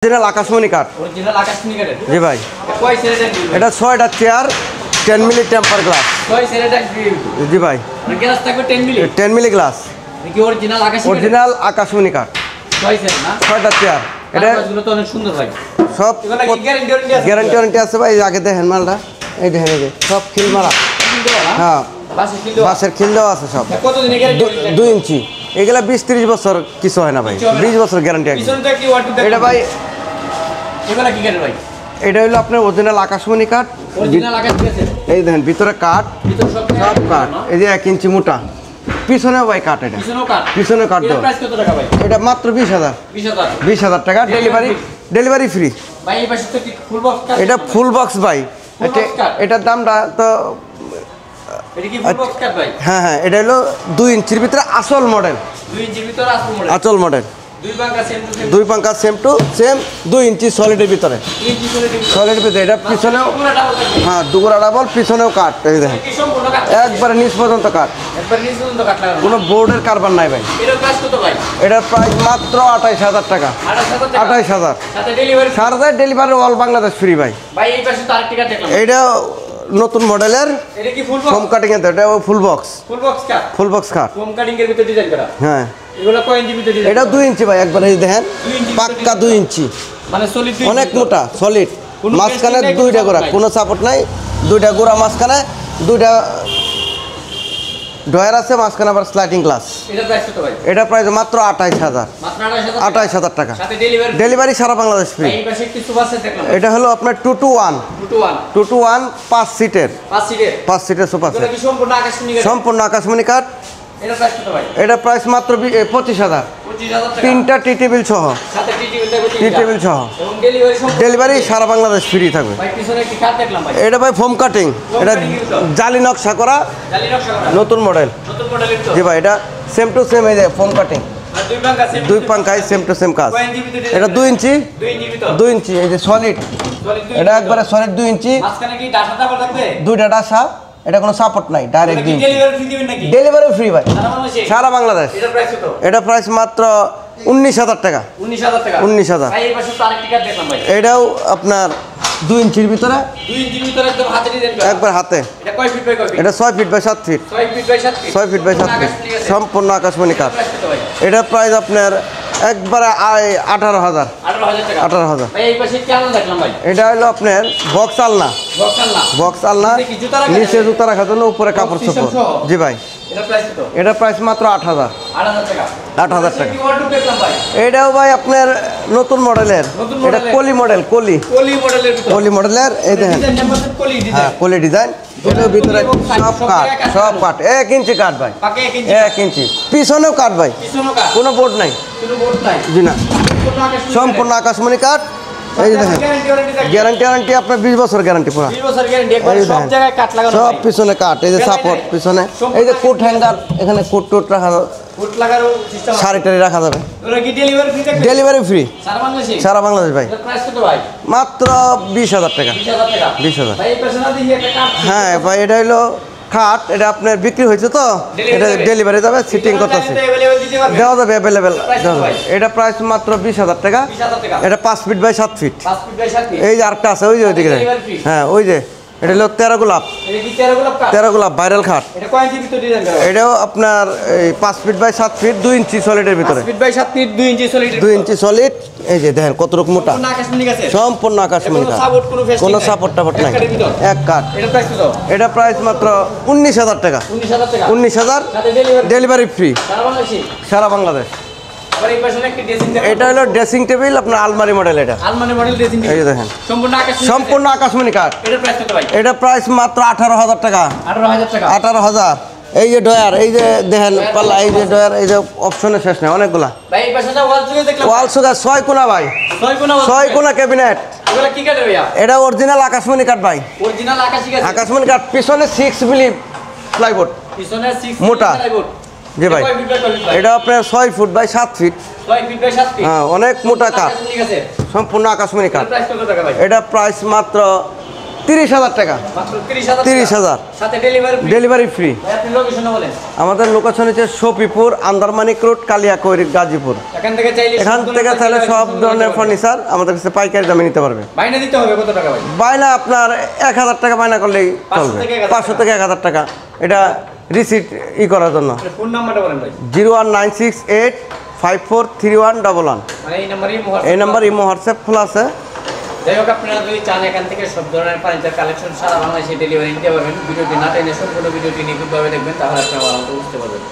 Original আকাশমণি কাঠ। Original আকাশমণি কাঠের জি ভাই। কয় সেরেটার দিবেন? এটা 6টা চেয়ার 10 মিলি টেম্পার গ্লাস। কয় সেরেটার দিবেন? জি ভাই। মানে গ্লাস থাকবে 10 মিলি। 10 মিলি গ্লাস। কি অরিজিনাল আকাশমণি কাঠ? অরিজিনাল আকাশমণি কাঠ। কয় সেট না? 6টা চেয়ার। এটা কাজগুলো তো অনেক সুন্দর ভাই। সব এগুলা কি গ্যারান্টি আছে? গ্যারান্টি আছে ভাই। আগে দেখেন মালটা, এই দেখেন, এই যে সব খিল মারা। হ্যাঁ, বাসের খিল দেওয়া আছে সব। কতদিনের গ্যারান্টি? 2 ইঞ্চি। এগুলা 20-30 বছর কিছু হয় না ভাই। 20 বছর গ্যারান্টি আছে। পিছনে তো একটি ওয়াটার দেন। এটা ভাই, এগুলা কি কাঠের ভাই? এটা হলো আপনার অরিজিনাল আকাশমণি কাঠ। অরিজিনাল আকাশমণি কাঠ। এই দেখেন ভিতরে কাঠ, ভিতরে সব কাঠ। এই যে 1 ইঞ্চি মোটা। পিছনেও ভাই কাঠ। এটা পিছনেও কাঠ। পিছনে কাঠ এর দাও। প্রাইস কত টাকা ভাই? এটা মাত্র 20,000। 20,000 টাকা। ডেলিভারি ফ্রি ভাই। এই পাশে তো কি ফুল বক্স কাঠ? এটা ফুল বক্স ভাই। এটার দামটা তো এটা কি ফুল বক্স কাঠ ভাই? হ্যাঁ হ্যাঁ, এটা হলো 2 ইঞ্চির ভিতরে আসল মডেল। 2 ইঞ্চির ভিতরে আসল মডেল। আসল মডেল। দুই পাঙ্কা সেম টু সেম। 2 পাঙ্কা সেম টু সেম 2 ইঞ্চি সলিডের ভিতরে। 2 ইঞ্চি সলিড। সলিডের ভিতরে এটা পিছনেও, পুরো ডাবল কাঠ। হ্যাঁ দুগুড়া ডাবল, পিছনেও কাঠ। এই দেখেন কি সম্পূর্ণ কাঠ? একবারে নিচ পর্যন্ত কাঠ। একবার নিচ পর্যন্ত কাঠ লাগানো। কোনো বোর্ডের কারবার নাই ভাই। এর প্রাইস কত ভাই? এটার প্রাইস মাত্র 28,000 টাকা। 28,000 টাকা। 28,000। সাথে ডেলিভারি। সারা ডেলিভারি অল বাংলাদেশ ফ্রি ভাই। ভাই এই পাশে তো আরেকটি কাঠ দেখলাম। এইটা নতুন মডেলের এটা কি ফুল বক্স? ফোম কাটিং এর, এটা ফুল বক্স। ফুল বক্স কাঠ। ফুল বক্স কাঠ। ফোম কাটিং এর ভিতরে ডিজাইন করা। হ্যাঁ, এগুলো কয় ইঞ্চি ভিতরে ডিজাইন? এটা 2 ইঞ্চি ভাই। একবার এই দেখেন 2 ইঞ্চি পাক্কা 2 ইঞ্চি, মানে সলিড 2 অনেক মোটা সলিড। কোনো মাঝখানে টেস্টিং নাই, 2টা কোনো গোড়া, নাই। কোনো সাপোর্ট নাই। 2টা গোড়া মাঝখানে, 2টা ডয়ার আছে মাঝখানে, আবার স্লাইডিং গ্লাস। এটার প্রাইস কত ভাই? এটা প্রাইস মাত্র 28,000। মাত্র 28,000। 28,000 টাকা। সাথে ডেলিভারি। ডেলিভারি সারা বাংলাদেশ ফ্রি। এই পাশে একটি সুপার সেট দেখলাম। এটা হলো আপনার 2 to 1 2 to 1 2 to 1 5 সিটের 5 সিটের। 5 সিটের সোফা এগুলো সেট। কি সম্পূর্ণ আকাশমণি কাঠ? সম্পূর্ণ আকাশমণি কাঠ। এটার প্রাইস কত ভাই? এটা প্রাইস মাত্র 25,000। 25,000 টাকা। 3টা টি টেবিল সহ। সাথে টি টেবিল থাকবে টি টেবিল সহ। এবং ডেলিভারি সম্পূর্ণ। ডেলিভারি সারা বাংলাদেশ ফ্রি থাকবে। ভাই পিছনে একটি কাঠ দেখলাম ভাই। এটা ভাই ফোম কাটিং। এটা জালি নকশা করা জালি নকশা করা। নতুন মডেল। নতুন মডেলের তো। জি ভাই, এটা সেম টু সেম। এই যে ফোম কাটিং, আর দুই পাঙ্কা সেম। 2 পাঙ্কায় সেম টু সেম কাজ। কয় ইঞ্চি ভিতরে? এটা 2 ইঞ্চি। 2 ইঞ্চির ভিতর। 2 ইঞ্চি এই যে সলিড। সলিড 2 এটা একবারে সলিড 2 ইঞ্চি। মাঝখানে কি ডাটা ডাবল থাকবে? 2টা ডাসা। এটা কোনো সাপোর্ট নাই, ডাইরেক্ট 2 ইঞ্চি। ডেলিভারি ফ্রি দিবেন নাকি? ডেলিভারি ফ্রি ভাই সারা বাংলাদেশে? সারা বাংলাদেশ। এটার প্রাইস কত? এটা প্রাইস মাত্র 19,000 টাকা। 19,000 টাকা। 19,000। ভাই এই পাশে তো আরেকটি কাঠ দেখলাম ভাই। এটাও আপনার 2 ইঞ্চির ভিতরে, 2 ইঞ্চির ভিতরে একদম হাতে ডিজাইন করা। একবার হাতে। এটা কয় ফিট বাই কয় ফিট? এটা 6 feet by 7 feet. 6 feet by 7 feet. 6 feet by 7 feet সম্পূর্ণ আকাশমণি কাঠ। প্রাইস কত ভাই? এটা প্রাইস আপনার একবারে 18,000। 18,000 টাকা। 18,000। ভাই এই পাশে কি আলনা দেখলাম ভাই? এটা হলো আপনার বক্স আলনা। বক্স আলনা। বক্স আলনা, নিচে কি জুতা রাখা নিচে যাবে? জুতা রাখার জন্য, উপরে কাপড় সিস্টেম চোপড়। সহ? জি ভাই। এটার প্রাইস কত? এটা প্রাইস মাত্র 8,000। 8,000 টাকা। 8,000 টাকা। কি ওয়ার্ডরোব দেখলাম ভাই? এটাও ভাই আপনার নতুন মডেলের। নতুন এটা মডেলের। কলি মডেল, কলি কলি মডেলের ভিতর। কলি মডেলের। এই দেখেন, ডিজাইন নাম্বার কলি হ্যাঁ ডিজাইন। কলি ডিজাইন। এটার ভিতরে সব কাঠ, সব কাঠ। 1 ইঞ্চি কাঠ ভাই। পাকে 1 ইঞ্চি। 1 ইঞ্চি। পিছনেও কাঠ ভাই, পিছনও কাঠ। কোনো বোর্ড নাই। কোনো বোর্ড নাই। জি না, সম্পূর্ণ আকাশমণি। সম্পূর্ণ আকাশমণি কাঠ। এই যে দেখেন, গ্যারান্টি আপনার 20 বছর গ্যারান্টি পুরো। 20 বছর গ্যারান্টি। একবার এই সব দেখেন, জায়গায় কাঠ লাগানো সব ভাই। পিছনে কাঠ। এই যে সাপোর্ট পিছনে। এই যে কোট হ্যাঙ্গার, এখানে কোট টোট রাখা যাবে, ফুট লাগারও সিস্টেম আছে। শাড়ি টাড়ি রাখা যাবে। ওরা কি ডেলিভারি ফ্রি থাকবে? ডেলিভারি ফ্রি সারা বাংলাদেশে? সারা বাংলাদেশ ভাই। এটার প্রাইস কত ভাই? মাত্র 20,000 টাকা। 20,000 টাকা। 20,000। ভাই এই পাশে না দেখি একটা কাঠ। হ্যাঁ ভাই, এটা হলো খাট। এটা আপনার বিক্রি হয়েছে তো, এটা যাবে? ডেলিভারি যাবে, সিটিং করতেছে। अवेलेबल দিতে পারবে? দেওয়া যাবে, অ্যাভেলেবেল প্রাইস কত ভাই? এটা প্রাইস মাত্র 20,000 টাকা। 20,000 টাকা। এটা 5 feet by 7 feet. 5 feet by 7 feet. এই যে আরেকটা আছে, ওই যে ওইদিকে দেখেন। Delivery free? হ্যাঁ ওই যে, এটা হলো 13 গোলাপ। এটা কি 13 গোলাপ কাঠ? 13 গোলাপ ভাইরাল খাট। এটা কয় ইঞ্চি ভিতর ডিজাইন করা? এটাও আপনার এই 5 ফিট বাই 7 ফিট, 2 ইঞ্চি সলিডের ভিতরে। 5 feet by 7 feet, 2 inch solid. 2 inch solid. এই যে দেখেন কত রকম মোটা, সম্পূর্ণ আকাশমণি আছে। সম্পূর্ণ আকাশমণি কোনো কাঠ। সাপোর্ট, কোনো ফেস্টিং কোনো নাই। সাপোর্ট টাপোর্ট এক নাই, কাঠের ভিতর। এক কাঠ। এটা প্রাইস কত? এটা প্রাইস মাত্র 19,000 টাকা। 19,000 টাকা। 19,000। সাথে ডেলিভারি। ডেলিভারি ফ্রি সারা বাংলাদেশে? সারা বাংলাদেশ। আবার এই পাশে একটা ড্রেসিং টেবিল। এটা হলো ড্রেসিং টেবিল, আপনার আলমারি মডেল। এটা আলমারি মডেল ড্রেসিং এই টেবিল। যে দেখেন, সম্পূর্ণ আকাশমণি। সম্পূর্ণ আকাশমণি কাঠ। এটার প্রাইস কত ভাই? এটা প্রাইস মাত্র 18,000 টাকা। 18,000 টাকা। 18,000। এই যে ডয়ার, এই যে দেখেন পাল্লা, এই যে ডয়ার, এই যে অপশনের শেষ নেই, অনেকগুলা ভাই এই পাশে ওয়াল জুড়ে দেখলাম। ওয়াল সুগার 6 কোনা ভাই, 6 কোণা। 6 কোনা ক্যাবিনেট। এগুলা কি কাঠের ভাইয়া? এটা অরিজিনাল আকাশমণি কাঠ ভাই। অরিজিনাল আকাশী কাঠ। আকাশমণি কাঠ। পিছনে 6 মিলি প্লাইবোর্ড। পিছনে 6 মোটা। প্লাইবোর্ড। জি ভাই। কয় ফিট বাই কয় ফিট ভাই? এটা আপনার 6 foot by 7 feet. 6 feet by 7 feet. হ্যাঁ, অনেক মোটা কাঠ, আকাশমণি আছে। সম্পূর্ণ আকাশমণি কাঠ। প্রাইস কত টাকা ভাই? এটা প্রাইস মাত্র 30,000 টাকা। মাত্র 30,000 30,000 সাথে ডেলিভারি ফ্রি। Delivery free. ভাই আপনি লোকেশনটা বলেন। আমাদের লোকেশন হচ্ছে শফিপুর, আন্দারমানিক রোড, কালিয়াকৈর, গাজীপুর। এখান থেকে চাইলে সব ধরনের ফার্নিচার আমাদের কাছে পাইকারি দামে নিতে পারবে। বাইনা দিতে হবে কত টাকা ভাই? বায়না আপনার 1,000 টাকা বায়না করলেই চলবে। 500 থেকে 1,000 টাকা, এটা রিসিট করার জন্য। ফোন নাম্বারটা বলেন ভাই। 01968543111। মানে এই নাম্বার ইমো হোয়াটসঅ্যাপ খোলা আছে। যাই হোক, আপনারা যদি চান এখান থেকে সব ধরনের ফার্নিচার কালেকশন সারা বাংলাদেশে ডেলিভারি নিতে পারবেন। ভিডিওটি না টেনে সম্পূর্ণ ভিডিওটি নিখুঁতভাবে দেখবেন, তাহলে আপনারা ভালো বুঝতে পারবেন।